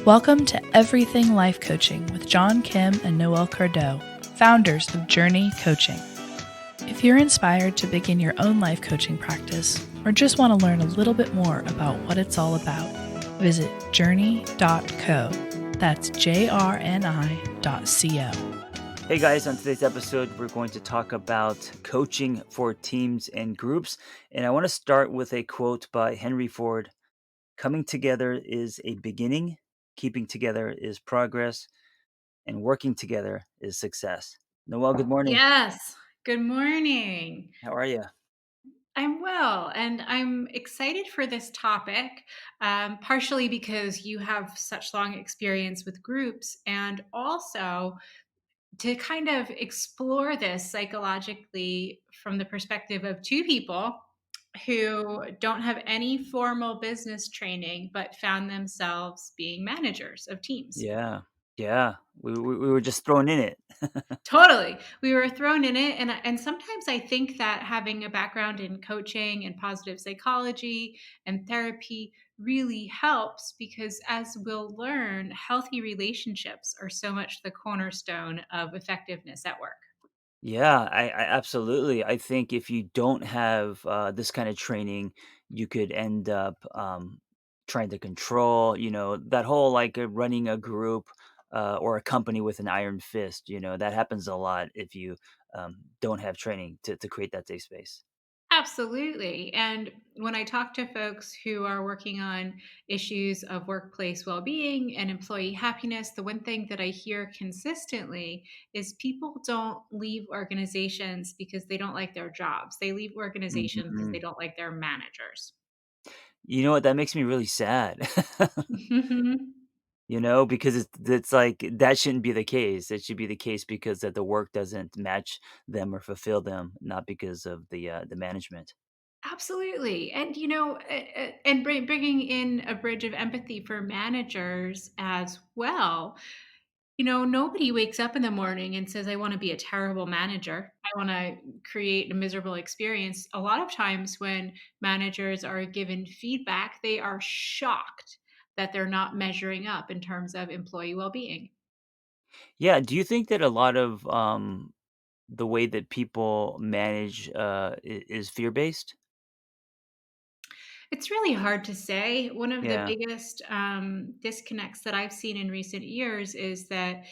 Welcome to Everything Life Coaching with John Kim and Noelle Cordeaux, founders of JRNI Coaching. If you're inspired to begin your own life coaching practice or just want to learn a little bit more about what it's all about, visit jrni.co. That's JRNI.co. Hey guys, on today's episode, we're going to talk about coaching for teams and groups. And I want to start with a quote by Henry Ford. Coming together is a beginning, keeping together is progress, and working together is success. Noel, good morning. Yes. Good morning. How are you? I'm well, and I'm excited for this topic, partially because you have such long experience with groups, and also to kind of explore this psychologically from the perspective of two people who don't have any formal business training but found themselves being managers of teams. Yeah, yeah. We were just thrown in it. Totally. We were thrown in it, and sometimes I think that having a background in coaching and positive psychology and therapy really helps because as we'll learn, healthy relationships are so much the cornerstone of effectiveness at work. Yeah, I absolutely. I think if you don't have this kind of training, you could end up trying to control, that whole like running a group or a company with an iron fist. That happens a lot if you don't have training to create that safe space. Absolutely. And when I talk to folks who are working on issues of workplace well being and employee happiness, the one thing that I hear consistently is people don't leave organizations because they don't like their jobs. They leave organizations because Mhm. they don't like their managers. You know what? That makes me really sad. Mhm. Because it's like that shouldn't be the case. It should be the case because that the work doesn't match them or fulfill them, not because of the management. Absolutely. And, and bringing in a bridge of empathy for managers as well. Nobody wakes up in the morning and says, I want to be a terrible manager. I want to create a miserable experience. A lot of times when managers are given feedback, they are shocked that they're not measuring up in terms of employee well being. Yeah, do you think that a lot of the way that people manage is fear-based? It's really hard to say. One of the Yeah. biggest disconnects that I've seen in recent years is that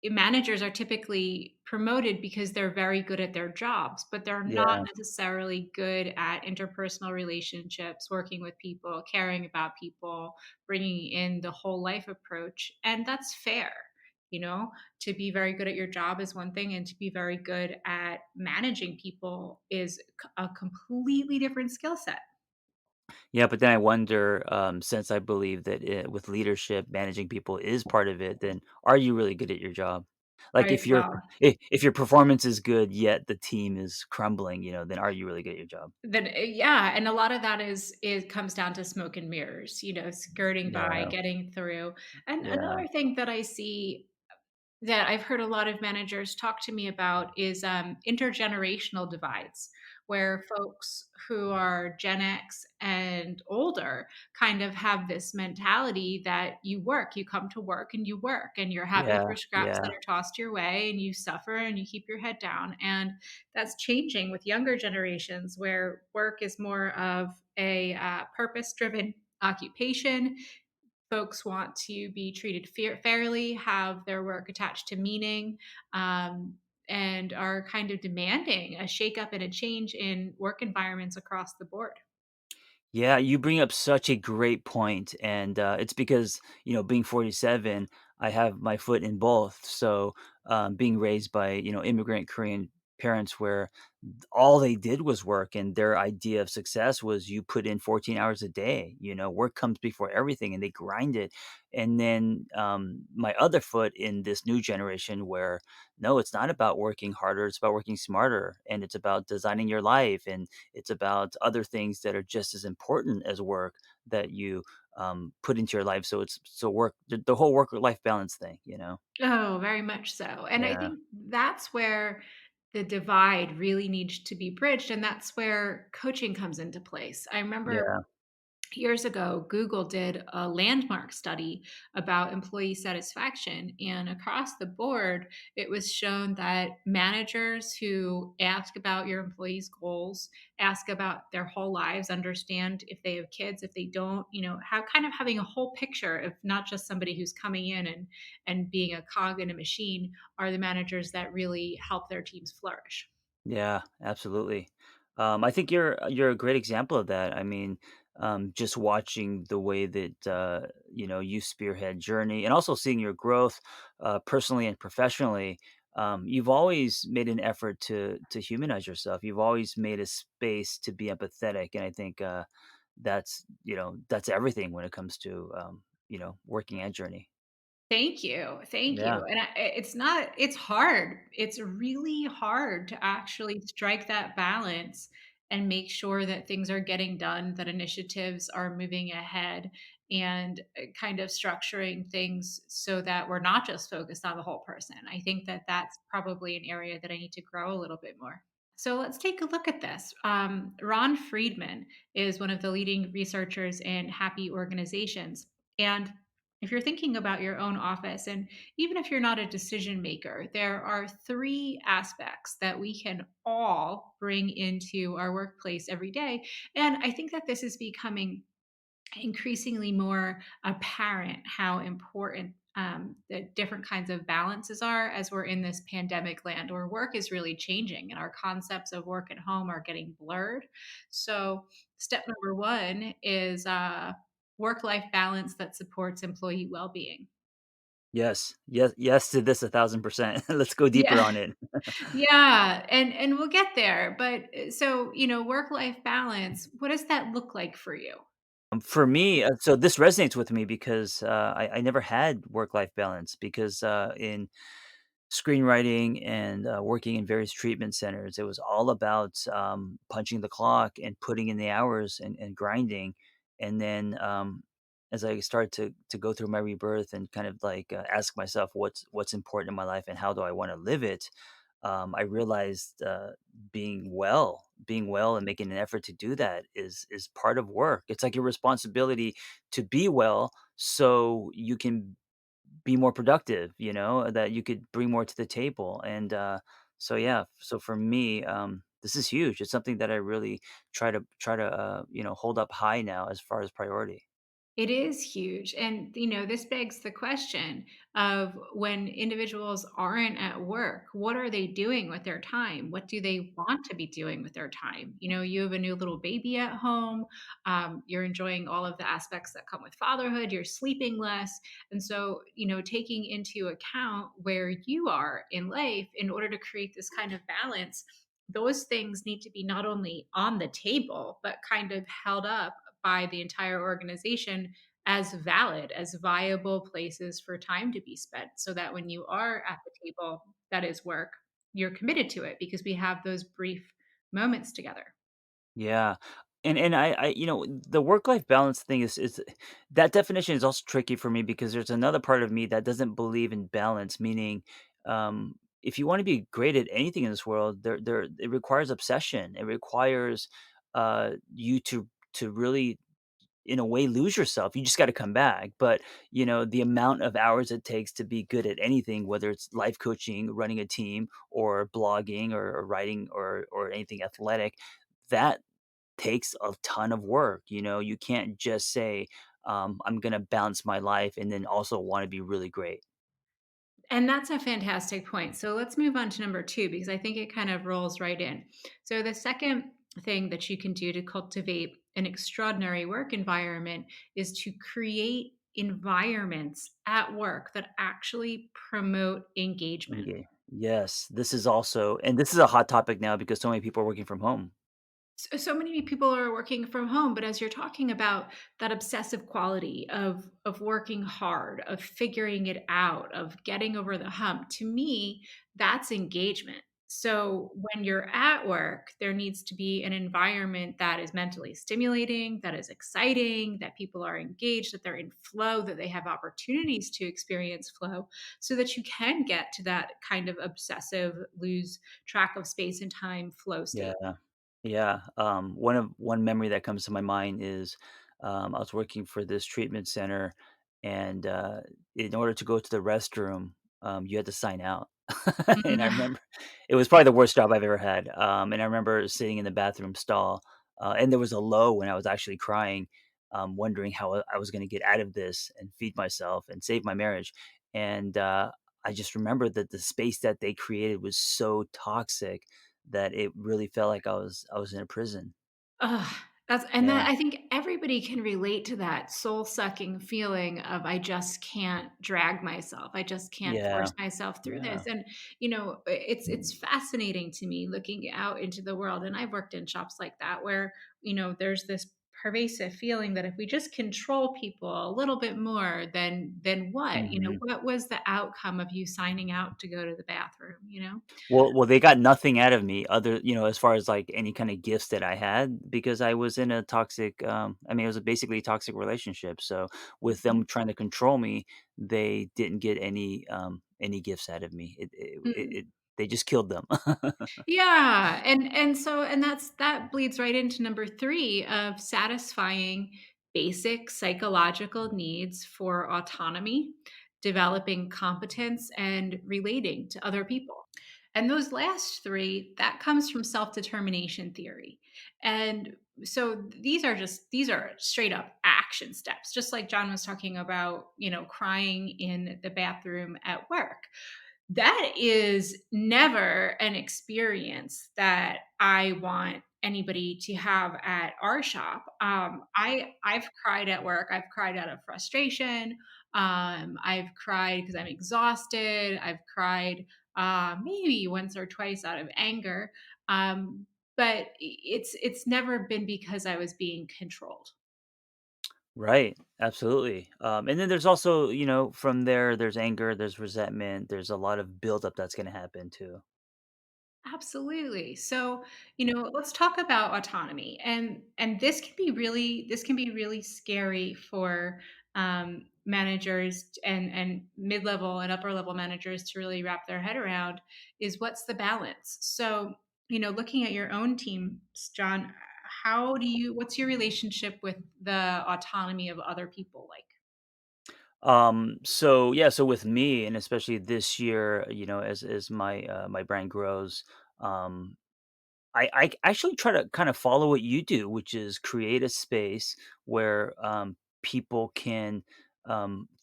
managers are typically promoted because they're very good at their jobs, but they're not Yeah. necessarily good at interpersonal relationships, working with people, caring about people, bringing in the whole life approach. And that's fair. To be very good at your job is one thing, and to be very good at managing people is a completely different skill set. Yeah, but then I wonder, since I believe that with leadership, managing people is part of it, then are you really good at your job? Like Right. Well, if your performance is good, yet the team is crumbling, then are you really good at your job? then yeah, and a lot of that is comes down to smoke and mirrors, skirting by, Yeah. getting through. And Yeah. another thing that I see that I've heard a lot of managers talk to me about is intergenerational divides, where folks who are Gen X and older kind of have this mentality that you come to work and you work, and you're happy Yeah. for scraps that Yeah. are tossed your way, and you suffer and you keep your head down. And that's changing with younger generations, where work is more of a purpose driven occupation. Folks want to be treated fairly, have their work attached to meaning, and are kind of demanding a shakeup and a change in work environments across the board. Yeah, you bring up such a great point, and it's because being 47, I have my foot in both. So, being raised by immigrant Korean parents, where all they did was work, and their idea of success was you put in 14 hours a day. Work comes before everything, and they grind it. And then my other foot in this new generation, where no, it's not about working harder; it's about working smarter, and it's about designing your life, and it's about other things that are just as important as work that you put into your life. So work the whole work life balance thing. Oh, very much so. And I Yeah, think that's where the divide really needs to be bridged. And that's where coaching comes into place. I remember yeah, Years ago, Google did a landmark study about employee satisfaction. And across the board, it was shown that managers who ask about your employees' goals, ask about their whole lives, understand if they have kids, if they don't, have kind of having a whole picture of not just somebody who's coming in and being a cog in a machine, are the managers that really help their teams flourish. Yeah, absolutely. I think you're a great example of that. I mean, just watching the way that you spearhead journey, and also seeing your growth personally and professionally. You've always made an effort to humanize yourself. You've always made a space to be empathetic, and I think that's everything when it comes to working at journey. Thank you. Thank Yeah. you. And it's hard. It's really hard to actually strike that balance and make sure that things are getting done, that initiatives are moving ahead, and kind of structuring things so that we're not just focused on the whole person. I think that that's probably an area that I need to grow a little bit more. So let's take a look at this. Ron Friedman is one of the leading researchers in happy organizations. And if you're thinking about your own office, and even if you're not a decision maker, there are three aspects that we can all bring into our workplace every day. And I think that this is becoming increasingly more apparent how important the different kinds of balances are as we're in this pandemic land where work is really changing and our concepts of work at home are getting blurred. So, step number one is work life balance that supports employee well being. Yes. Yes. Yes to this 1,000%. Let's go deeper Yeah. on it. Yeah, and we'll get there. But so, work life balance, what does that look like for you? For me, so this resonates with me because I never had work life balance because in screenwriting and working in various treatment centers, it was all about punching the clock and putting in the hours and grinding. And then as I started to go through my rebirth and kind of like ask myself what's important in my life and how do I want to live it, I realized being well, and making an effort to do that is part of work. It's like your responsibility to be well, so you can be more productive. That you could bring more to the table. And so yeah, so for me, this is huge. It's something that I really try to hold up high now as far as priority. It is huge. And, this begs the question of when individuals aren't at work, what are they doing with their time? What do they want to be doing with their time? You have a new little baby at home. You're enjoying all of the aspects that come with fatherhood. You're sleeping less. And so, taking into account where you are in life in order to create this kind of balance, those things need to be not only on the table, but kind of held up by the entire organization as valid, as viable places for time to be spent, so that when you are at the table that is work, you're committed to it because we have those brief moments together. Yeah. And I the work life balance thing is that definition is also tricky for me because there's another part of me that doesn't believe in balance, meaning if you want to be great at anything in this world, there it requires obsession. It requires you to really in a way lose yourself. You just got to come back. But, the amount of hours it takes to be good at anything, whether it's life coaching, running a team, or blogging, or writing, or anything athletic, that takes a ton of work. You can't just say, I'm going to balance my life and then also want to be really great. And that's a fantastic point. So let's move on to number two, because I think it kind of rolls right in. So, the second thing that you can do to cultivate an extraordinary work environment is to create environments at work that actually promote engagement. Okay. Yes, this is a hot topic now because so many people are working from home. So many people are working from home, but as you're talking about that obsessive quality of working hard, of figuring it out, of getting over the hump, to me that's engagement. So when you're at work, there needs to be an environment that is mentally stimulating, that is exciting, that people are engaged, that they're in flow, that they have opportunities to experience flow, so that you can get to that kind of obsessive lose track of space and time flow Yeah. state. Yeah. One memory that comes to my mind is I was working for this treatment center, and in order to go to the restroom, you had to sign out. And I Mm. remember it was probably the worst job I've ever had. And I remember sitting in the bathroom stall, and there was a low when I was actually crying, wondering how I was going to get out of this and feed myself and save my marriage. And I just remember that the space that they created was so toxic that it really felt like I was in a prison. Ugh, that's and that Yeah. I think everybody can relate to that soul-sucking feeling of, "I just can't drag myself. I just can't Yeah. force myself through Yeah. this," and, it's fascinating to me looking out into the world, and I've worked in shops like that where, there's this pervasive feeling that if we just control people a little bit more, then what? Mhm. What was the outcome of you signing out to go to the bathroom, you know? Well, they got nothing out of me other as far as, like, any kinda gifts that I had because I was in a toxic, I mean, it was a basically a toxic relationship, so with them trying to control me, they didn't get any gifts out of me. Mhm. They just killed them. Yeah, and that bleeds right into number 3 of satisfying basic psychological needs for autonomy, developing competence, and relating to other people. And those last 3, that comes from self-determination theory. And so these are straight up action steps, just like John was talking about, crying in the bathroom at work. That is never an experience that I want anybody to have at our shop. I've cried at work. I've cried out of frustration. I've cried because I'm exhausted. I've cried maybe once or twice out of anger. But it's never been because I was being controlled. Right, absolutely, and then there's also, from there, there's anger, there's resentment, there's a lot of buildup that's gonna happen too. Absolutely. So, let's talk about autonomy. And this can be really scary for managers and mid-level and upper-level managers to really wrap their head around is what's the balance. So, looking at your own team, John, what's your relationship with the autonomy of other people like? So yeah, so with me, and especially this year, as my brand grows, um, I actually try to kind of follow what you do, which is create a space where people can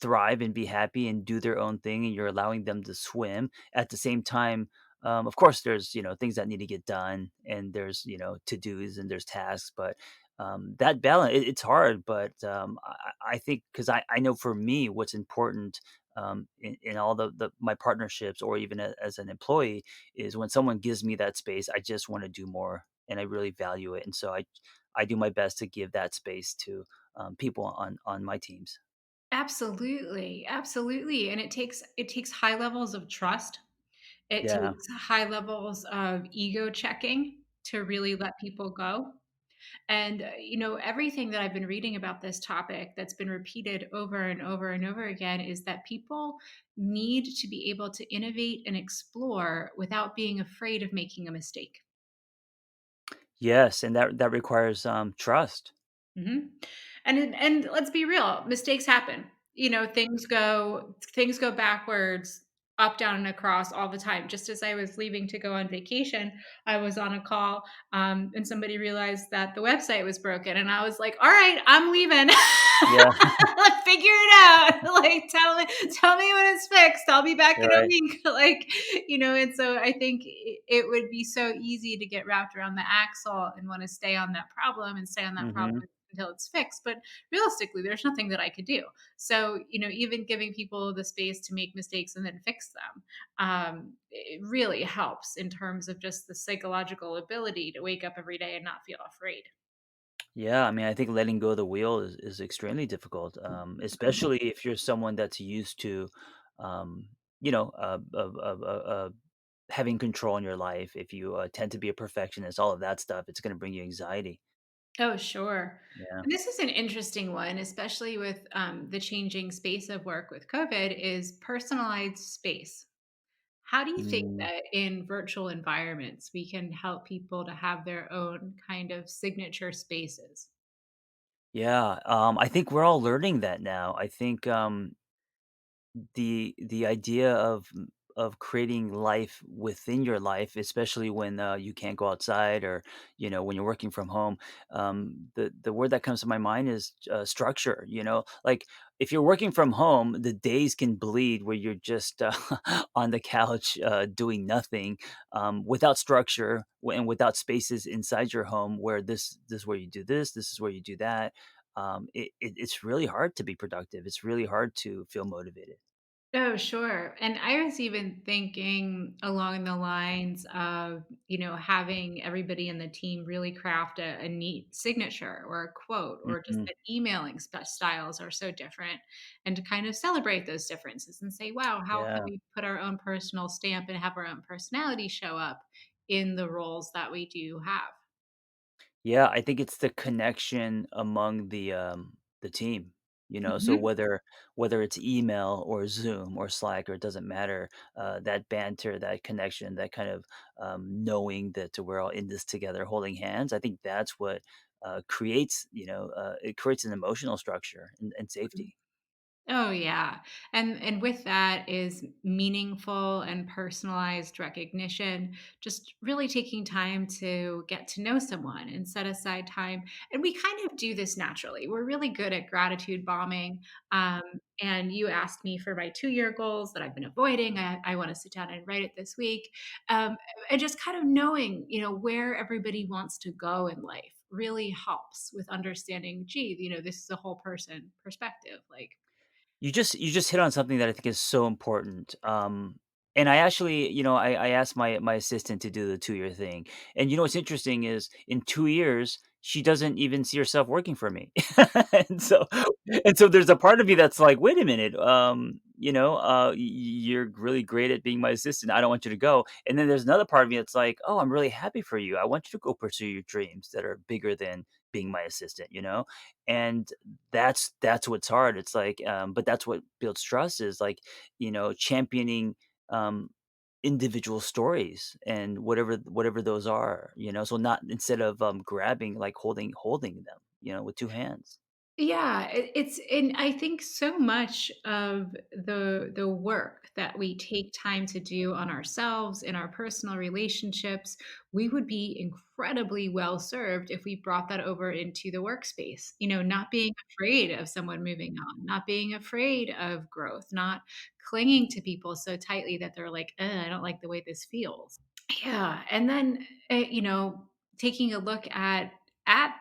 thrive and be happy and do their own thing, and you're allowing them to swim. At the same time, of course, there's things that need to get done, and there's to dos and there's tasks, but that balance it's hard. But I think because I know for me what's important in all the my partnerships or even as an employee is when someone gives me that space, I just want to do more and I really value it. And so I do my best to give that space to people on my teams. Absolutely, absolutely, and it takes high levels of trust. It Yeah. takes high levels of ego checking to really let people go. And, everything that I've been reading about this topic that's been repeated over and over and over again is that people need to be able to innovate and explore without being afraid of making a mistake. Yes, and that requires trust. Mhm. And let's be real, mistakes happen. Things go backwards, up, down, and across all the time. Just as I was leaving to go on vacation, I was on a call, and somebody realized that the website was broken, and I was like, "All right, I'm leaving. Yeah. Figure it out. Like, tell me when it's fixed. I'll be back in a Right. week." And so I think it would be so easy to get wrapped around the axle and want to stay on that problem and stay on that Hmm. problem until it's fixed. But realistically, there's nothing that I could do. So, even giving people the space to make mistakes and then fix them, it really helps in terms of just the psychological ability to wake up every day and not feel afraid. Yeah, I mean, I think letting go of the wheel is extremely difficult, especially if you're someone that's used to, um, you know, having control in your life. If you tend to be a perfectionist, all of that stuff, it's going to bring you anxiety. Oh, sure. Yeah. And this is an interesting one, especially with the changing space of work with COVID, is personalized space. How do you think Mm. that in virtual environments we can help people to have their own kind of signature spaces? Yeah, I think we're all learning that now. I think, the idea of creating life within your life, especially when you can't go outside, or when you're working from home, the word that comes to my mind is structure. Like, if you're working from home, the days can bleed where you're just on the couch doing nothing, without structure, and without spaces inside your home where this is where you do this is where you do that. It's really hard to be productive. It's really hard to feel motivated. Oh, sure. And I was even thinking along the lines of, having everybody in the team really craft a neat signature or a quote, or just Mhm. that emailing styles are so different, and to kind of celebrate those differences and say, wow, how can Yeah. we put our own personal stamp and have our own personality show up in the roles that we do have? Yeah, I think it's the connection among the team. So Mhm. whether it's email or Zoom or Slack, or it doesn't matter, that banter, that connection, that kind of knowing that we're all in this together, holding hands. I think that's what it creates an emotional structure and safety. Oh yeah. And with that is meaningful and personalized recognition, just really taking time to get to know someone and set aside time. And we kind of do this naturally. We're really good at gratitude bombing. Um, and you asked me for my 2-year goals that I've been avoiding. I want to sit down and write it this week. Um, and just kind of knowing, where everybody wants to go in life really helps with understanding, gee, this is a whole person perspective. Like, You just hit on something that I think is so important. And I actually, I asked my assistant to do the 2-year thing. And what's interesting is, in 2 years, she doesn't even see herself working for me. and so and so there's a part of me that's like, wait a minute, you're really great at being my assistant. I don't want you to go. And then there's another part of me that's like, oh, I'm really happy for you. I want you to go pursue your dreams that are bigger than being my assistant. And that's what's hard. It's like, but that's what builds trust, is like, championing um individual stories, and whatever those are. So, not, instead of grabbing, like holding them, with two hands. yeah, it's, and I think so much of the work that we take time to do on ourselves in our personal relationships, we would be incredibly well served if we brought that over into the workspace. Not being afraid of someone moving on, not being afraid of growth, not clinging to people so tightly that they're like, I don't like the way this feels. Yeah, and then, taking a look at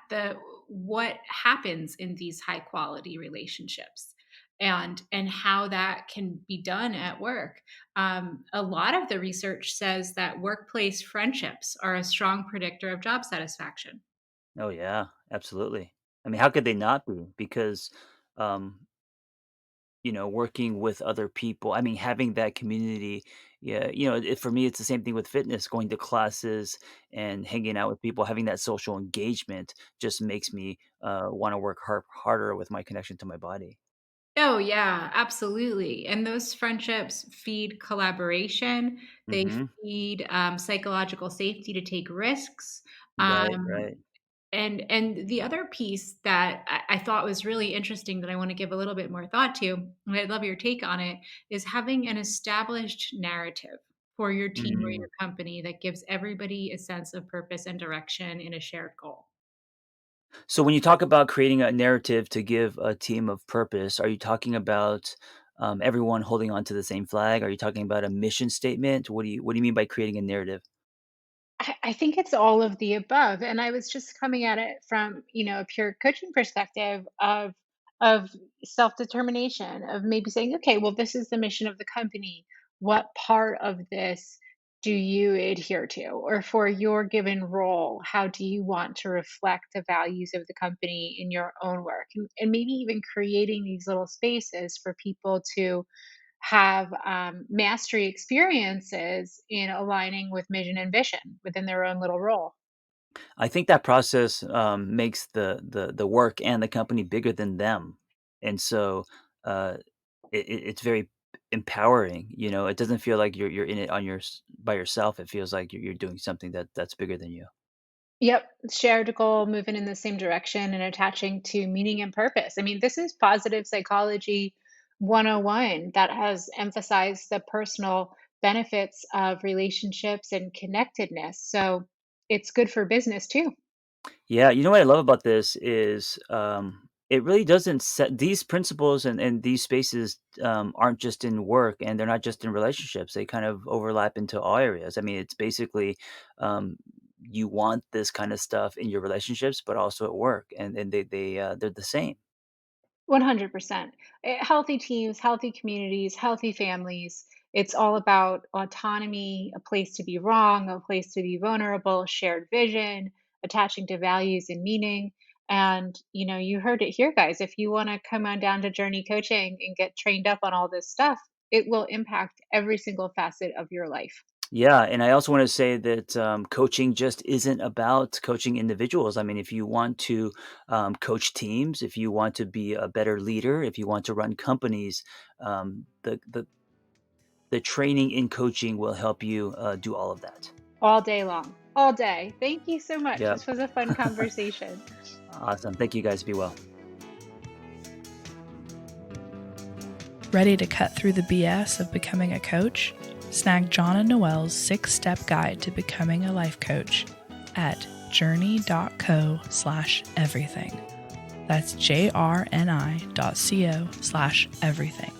the what happens in these high quality relationships, and how that can be done at work. A lot of the research says that workplace friendships are a strong predictor of job satisfaction. Oh yeah, absolutely. I mean, how could they not be? Because um working with other people, I mean, having that community. Yeah, for me, it's the same thing with fitness. Going to classes and hanging out with people, having that social engagement, just makes me want to work harder with my connection to my body. Oh, yeah, absolutely. And those friendships feed collaboration. They Hmm. feed psychological safety to take risks. Right, Um, right. and the other piece that I thought was really interesting that I want to give a little bit more thought to, and I'd love your take on it, is having an established narrative for your team or Mm. your company that gives everybody a sense of purpose and direction in a shared goal. So when you talk about creating a narrative to give a team of purpose, are you talking about everyone holding on to the same flag? Are you talking about a mission statement? What do you mean by creating a narrative? I think it's all of the above. And I was just coming at it from, a pure coaching perspective of self-determination, of maybe saying, okay, well, this is the mission of the company. What part of this do you adhere to? Or for your given role, how do you want to reflect the values of the company in your own work? And maybe even creating these little spaces for people to have mastery experiences in aligning with mission and vision within their own little role. I think that process makes the work and the company bigger than them, and so uh, it's very empowering. It doesn't feel like you're in it by yourself. It feels like you're doing something that's bigger than you. Yep, shared goal, moving in the same direction and attaching to meaning and purpose. I mean, this is positive psychology 101 that has emphasized the personal benefits of relationships and connectedness. So it's good for business too. Yeah, you know what I love about this is it really doesn't set these principles and these spaces aren't just in work and they're not just in relationships. They kind of overlap into all areas. I mean, it's basically um, you want this kind of stuff in your relationships, but also at work, and they're the same. 100%. Healthy teams, healthy communities, healthy families. It's all about autonomy, a place to be wrong, a place to be vulnerable, shared vision, attaching to values and meaning. And, you heard it here, guys. If you want to come on down to Journey Coaching and get trained up on all this stuff, it will impact every single facet of your life. Yeah, and I also want to say that coaching just isn't about coaching individuals. I mean, if you want to coach teams, if you want to be a better leader, if you want to run companies, the training in coaching will help you do all of that. All day long, all day. Thank you so much. Yep. This was a fun conversation. Awesome. Thank you guys. Be well. Ready to cut through the BS of becoming a coach? Snag John and Noelle's 6-step guide to becoming a life coach at journey.co/everything. That's JRNI.co/everything.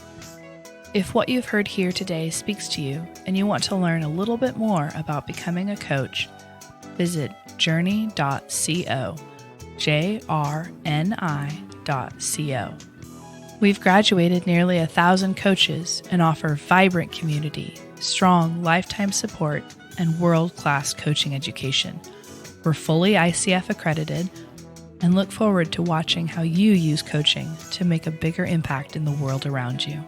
If what you've heard here today speaks to you and you want to learn a little bit more about becoming a coach, visit journey.co, JRNI.co. We've graduated nearly 1,000 coaches and offer vibrant community, strong lifetime support, and world-class coaching education. We're fully ICF accredited and look forward to watching how you use coaching to make a bigger impact in the world around you.